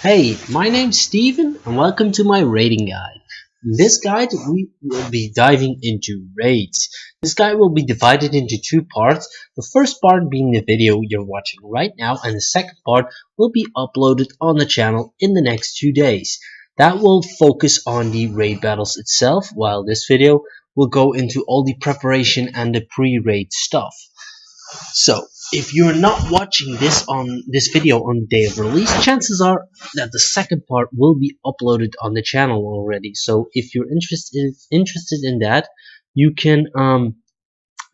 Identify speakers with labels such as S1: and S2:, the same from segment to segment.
S1: Hey, my name's Steven and welcome to my rating guide. In this guide, we will be diving into raids. This guide will be divided into two parts. The first part being the video you're watching right now, and the second part will be uploaded on the channel in the next 2 days. That will focus on the raid battles itself, while this video will go into all the preparation and the pre-raid stuff. So, if you're not watching this video on the day of release, chances are that the second part will be uploaded on the channel already. So, if you're interested in that, you can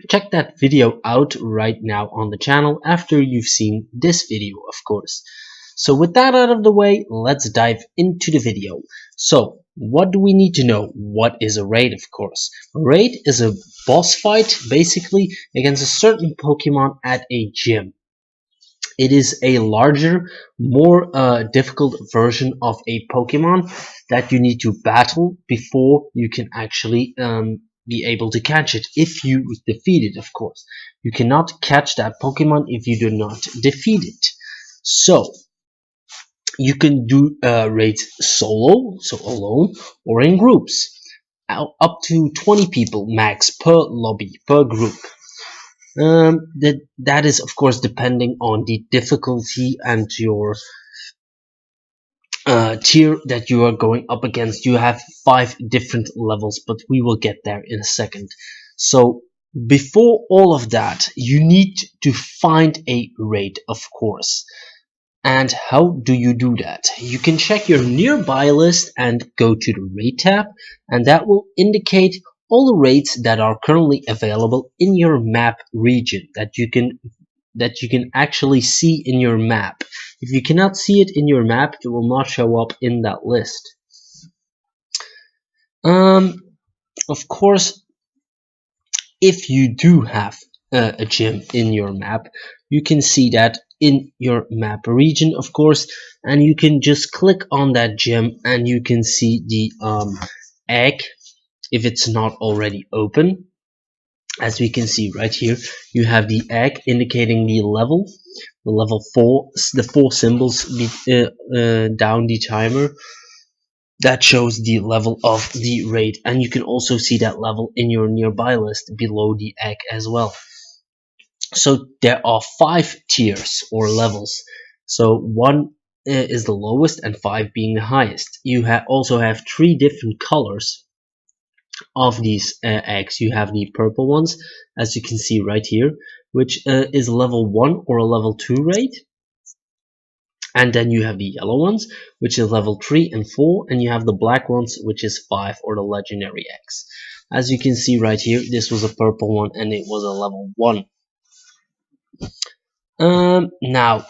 S1: check that video out right now on the channel after you've seen this video, of course. So with that out of the way, let's dive into the video. So what do we need to know? What is a raid, of course? A raid is a boss fight, basically, against a certain Pokemon at a gym. It is a larger, more difficult version of a Pokemon that you need to battle before you can actually be able to catch it, if you defeat it, of course. You cannot catch that Pokemon if you do not defeat it. So you can do raids solo, so alone, or in groups. Up to 20 people max per lobby, per group. That is, of course, depending on the difficulty and your tier that you are going up against. You have 5 different levels, but we will get there in a second. So before all of that, you need to find a raid, of course. And how do you do that? You can check your nearby list and go to the raid tab, and that will indicate all the raids that are currently available in your map region that you can actually see in your map. If you cannot see it in your map, it will not show up in that list. Of course, if you do have a gym in your map, you can see that in your map region, of course, and you can just click on that gym and you can see the egg if it's not already open. As we can see right here, you have the egg indicating the level 4, the 4 symbols down the timer. That shows the level of the raid, and you can also see that level in your nearby list below the egg as well. So there are 5 tiers or levels. So 1 is the lowest and 5 being the highest. You also have 3 different colors of these eggs. You have the purple ones, as you can see right here, which is level 1 or a level 2 raid. And then you have the yellow ones, which is level 3 and 4, and you have the black ones, which is 5 or the legendary eggs. As you can see right here, this was a purple one and it was a level 1. Now,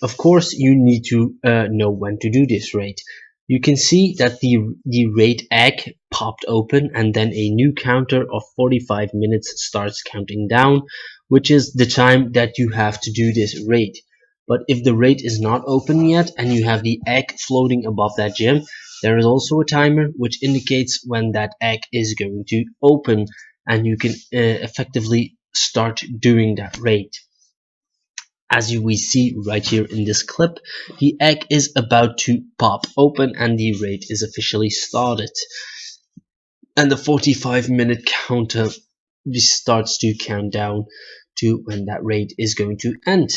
S1: of course, you need to know when to do this raid. You can see that the raid egg popped open, and then a new counter of 45 minutes starts counting down, which is the time that you have to do this raid. But if the raid is not open yet and you have the egg floating above that gym, there is also a timer which indicates when that egg is going to open, and you can effectively start doing that raid. As we see right here in this clip, the egg is about to pop open and the raid is officially started. And the 45-minute counter starts to count down to when that raid is going to end.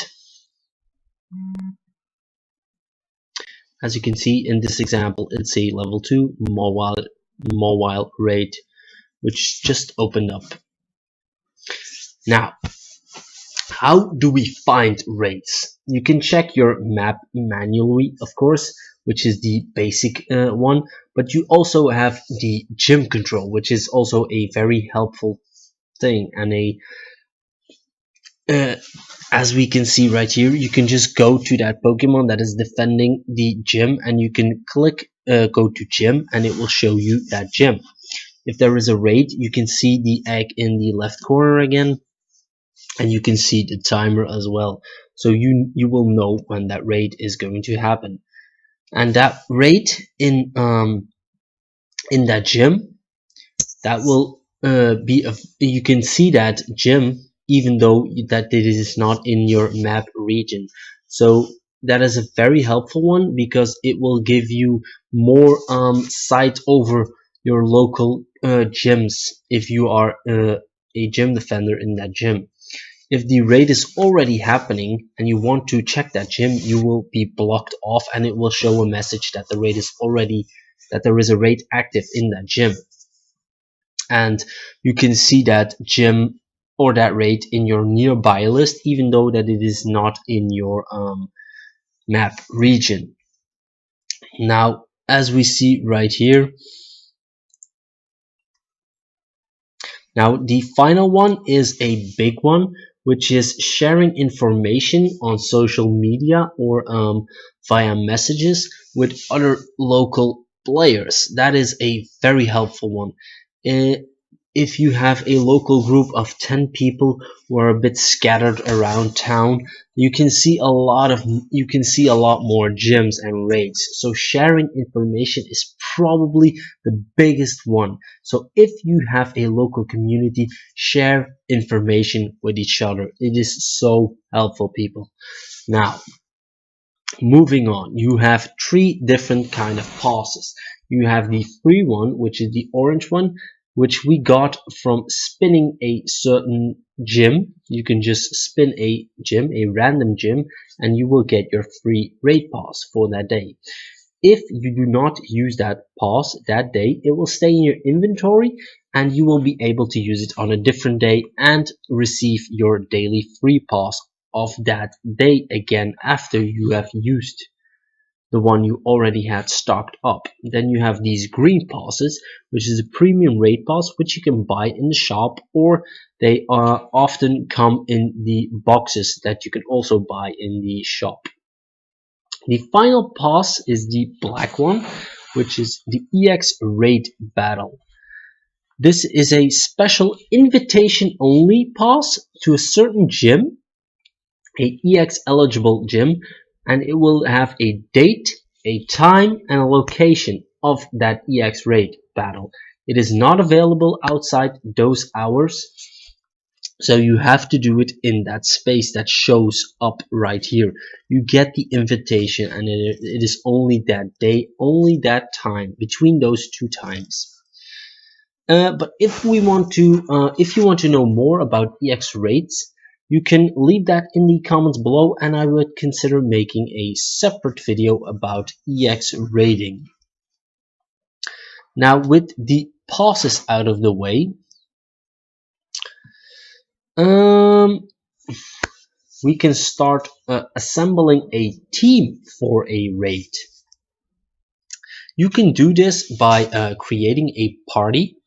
S1: As you can see in this example, it's a level 2 mobile raid which just opened up. Now, how do we find raids? You can check your map manually, of course, which is the basic one, but you also have the gym control, which is also a very helpful thing. And as we can see right here, you can just go to that Pokemon that is defending the gym, and you can click go to gym, and it will show you that gym. If there is a raid, you can see the egg in the left corner again, and you can see the timer as well, so you will know when that raid is going to happen. And that raid in that gym, that will you can see that gym even though that it is not in your map region. So that is a very helpful one, because it will give you more sight over your local gyms if you are a gym defender in that gym. If the raid is already happening and you want to check that gym, you will be blocked off, and it will show a message that there is a raid active in that gym, and you can see that gym or that raid in your nearby list, even though that it is not in your map region. Now, as we see right here, now the final one is a big one, which is sharing information on social media or via messages with other local players. That is a very helpful one. If you have a local group of 10 people who are a bit scattered around town, you can see a lot more gyms and raids. So sharing information is probably the biggest one. So if you have a local community, share information with each other. It is so helpful, people. Now, moving on, you have three different kind of passes. You have the free one, which is the orange one, which we got from spinning a certain gym. You can just spin a gym, a random gym, and you will get your free raid pass for that day. If you do not use that pass that day, it will stay in your inventory, and you will be able to use it on a different day and receive your daily free pass of that day again after you have used the one you already had stocked up. Then you have these green passes, which is a premium raid pass, which you can buy in the shop, or they often come in the boxes that you can also buy in the shop. The final pass is the black one, which is the EX Raid Battle. This is a special invitation only pass to a certain gym, a EX eligible gym, and it will have a date, a time, and a location of that EX raid battle. It is not available outside those hours, so you have to do it in that space that shows up right here. You get the invitation, and it is only that day, only that time, between those two times. But if you want to know more about EX raids, you can leave that in the comments below, and I would consider making a separate video about EX raiding. Now, with the passes out of the way, we can start assembling a team for a raid. You can do this by creating a party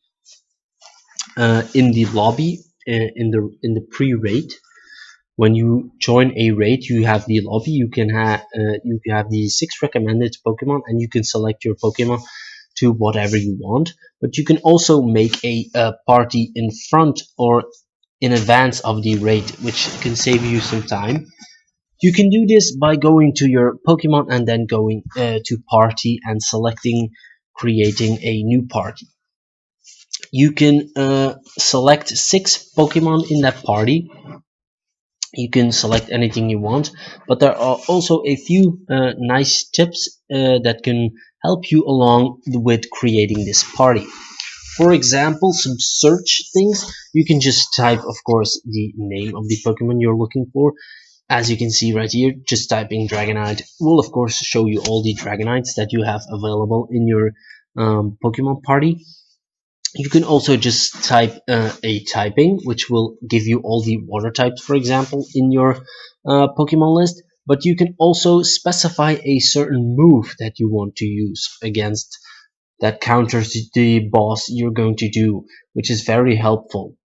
S1: in the lobby in the pre-raid. When you join a raid, you have the lobby. You have the 6 recommended Pokemon, and you can select your Pokemon to whatever you want. But you can also make a party in front or in advance of the raid, which can save you some time. You can do this by going to your Pokemon and then going to party and selecting creating a new party. You can select 6 Pokemon in that party. You can select anything you want, but there are also a few nice tips that can help you along with creating this party. For example, some search things. You can just type, of course, the name of the Pokemon you're looking for. As you can see right here, just typing Dragonite will of course show you all the Dragonites that you have available in your Pokemon party. You can also just type a typing, which will give you all the water types, for example, in your Pokemon list. But you can also specify a certain move that you want to use against that counters the boss you're going to do, which is very helpful,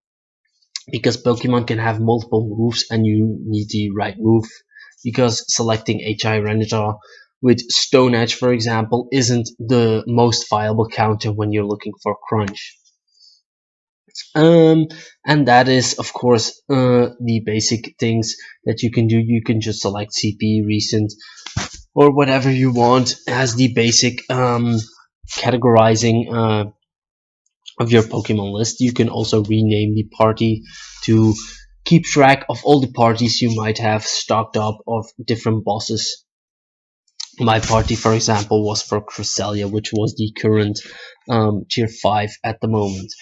S1: because Pokemon can have multiple moves and you need the right move, because selecting HI Renata with Stone Edge, for example, isn't the most viable counter when you're looking for crunch. And that is, of course, the basic things that you can do. You can just select CP, recent, or whatever you want as the basic categorizing of your Pokemon list. You can also rename the party to keep track of all the parties you might have stocked up of different bosses. My party, for example, was for Cresselia, which was the current tier 5 at the moment.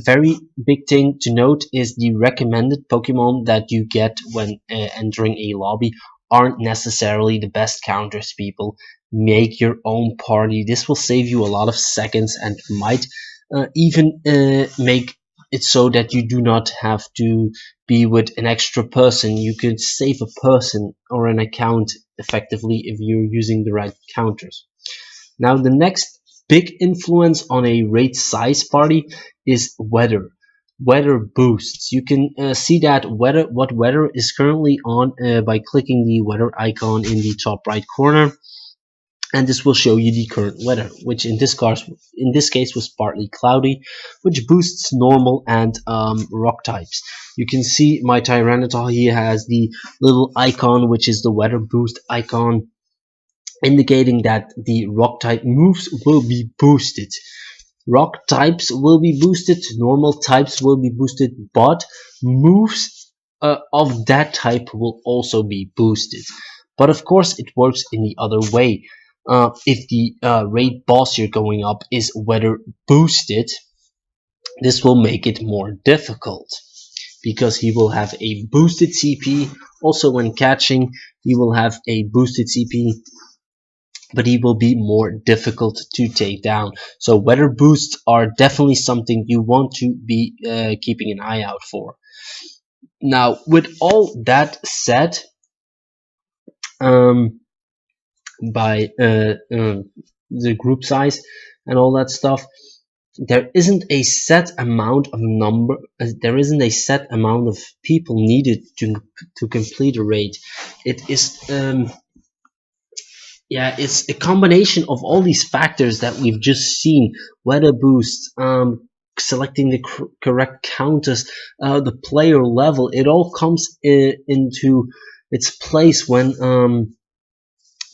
S1: Very big thing to note is the recommended Pokemon that you get when entering a lobby aren't necessarily the best counters, people. Make your own party. This will save you a lot of seconds and might even make it so that you do not have to be with an extra person. You could save a person or an account effectively if you're using the right counters. Now, the next big influence on a raid size party is weather. Weather boosts. You can see that what weather is currently on by clicking the weather icon in the top right corner, and this will show you the current weather, which in this case was partly cloudy, which boosts normal and rock types. You can see my Tyranitar here has the little icon, which is the weather boost icon, indicating that the rock type moves will be boosted. Rock types will be boosted, normal types will be boosted, but moves of that type will also be boosted. But of course, it works in the other way. If the raid boss you're going up is weather boosted, this will make it more difficult because he will have a boosted CP. Also, when catching, he will have a boosted CP, but he will be more difficult to take down. So weather boosts are definitely something you want to be keeping an eye out for. Now, with all that said, by the group size and all that stuff, there isn't a set amount of there isn't a set amount of people needed to complete a raid. It is yeah, it's a combination of all these factors that we've just seen: weather boosts, selecting the correct counters, the player level. It all comes into its place when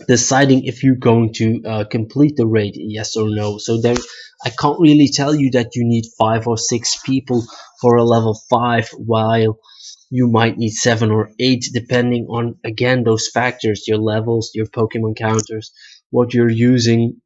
S1: deciding if you're going to complete the raid, yes or no. So there, I can't really tell you that you need 5 or 6 people for a level 5, while you might need 7 or 8, depending on, again, those factors: your levels, your Pokemon counters, what you're using,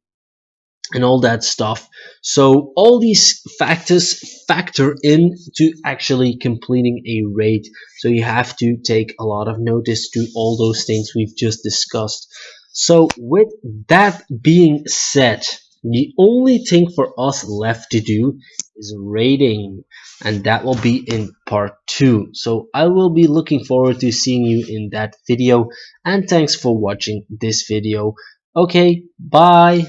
S1: and all that stuff. So all these factors factor into actually completing a raid. So you have to take a lot of notice to all those things we've just discussed. So with that being said, the only thing for us left to do is raiding, and that will be in part 2. So I will be looking forward to seeing you in that video, and thanks for watching this video. Okay, bye.